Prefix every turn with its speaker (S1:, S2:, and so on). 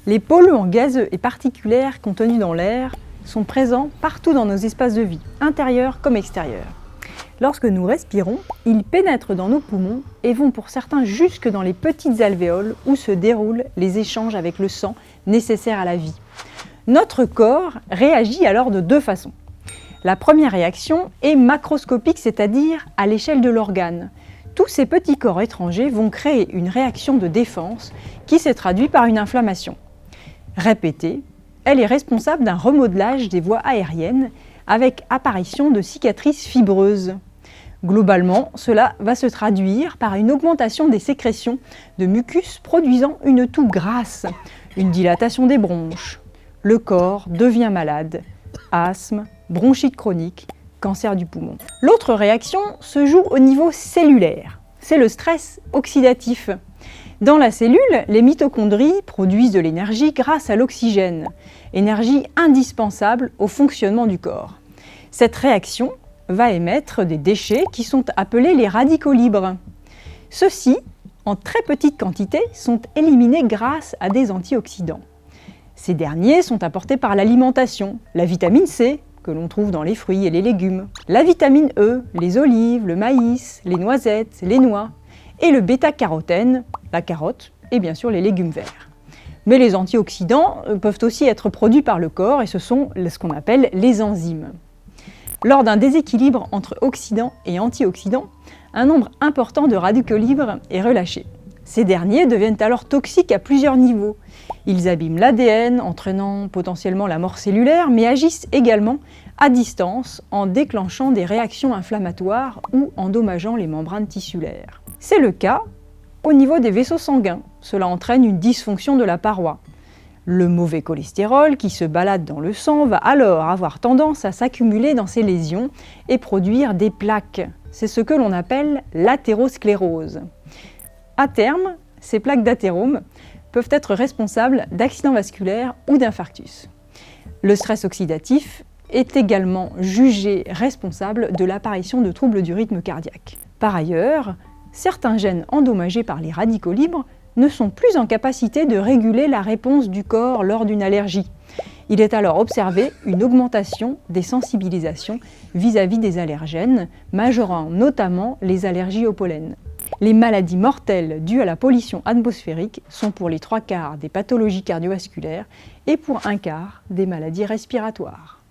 S1: Les polluants gazeux et particulaires contenus dans l'air sont présents partout dans nos espaces de vie, intérieurs comme extérieurs. Lorsque nous respirons, ils pénètrent dans nos poumons et vont pour certains jusque dans les petites alvéoles où se déroulent les échanges avec le sang nécessaires à la vie. Notre corps réagit alors de deux façons. La première réaction est macroscopique, c'est-à-dire à l'échelle de l'organe. Tous ces petits corps étrangers vont créer une réaction de défense qui se traduit par une inflammation. Répétée, elle est responsable d'un remodelage des voies aériennes avec apparition de cicatrices fibreuses. Globalement, cela va se traduire par une augmentation des sécrétions de mucus produisant une toux grasse, une dilatation des bronches. Le corps devient malade, asthme, bronchite chronique, cancer du poumon. L'autre réaction se joue au niveau cellulaire, c'est le stress oxydatif. Dans la cellule, les mitochondries produisent de l'énergie grâce à l'oxygène, énergie indispensable au fonctionnement du corps. Cette réaction va émettre des déchets qui sont appelés les radicaux libres. Ceux-ci, en très petite quantité, sont éliminés grâce à des antioxydants. Ces derniers sont apportés par l'alimentation, la vitamine C, que l'on trouve dans les fruits et les légumes, la vitamine E, les olives, le maïs, les noisettes, les noix, et le bêta-carotène, la carotte, et bien sûr les légumes verts. Mais les antioxydants peuvent aussi être produits par le corps et ce sont ce qu'on appelle les enzymes. Lors d'un déséquilibre entre oxydants et antioxydants, un nombre important de radicaux libres est relâché. Ces derniers deviennent alors toxiques à plusieurs niveaux. Ils abîment l'ADN, entraînant potentiellement la mort cellulaire, mais agissent également à distance en déclenchant des réactions inflammatoires ou endommageant les membranes tissulaires. C'est le cas au niveau des vaisseaux sanguins. Cela entraîne une dysfonction de la paroi. Le mauvais cholestérol qui se balade dans le sang va alors avoir tendance à s'accumuler dans ces lésions et produire des plaques. C'est ce que l'on appelle l'athérosclérose. À terme, ces plaques d'athérome peuvent être responsables d'accidents vasculaires ou d'infarctus. Le stress oxydatif est également jugé responsable de l'apparition de troubles du rythme cardiaque. Par ailleurs, certains gènes endommagés par les radicaux libres ne sont plus en capacité de réguler la réponse du corps lors d'une allergie. Il est alors observé une augmentation des sensibilisations vis-à-vis des allergènes, majorant notamment les allergies au pollen. Les maladies mortelles dues à la pollution atmosphérique sont pour les 3/4 des pathologies cardiovasculaires et pour 1/4 des maladies respiratoires.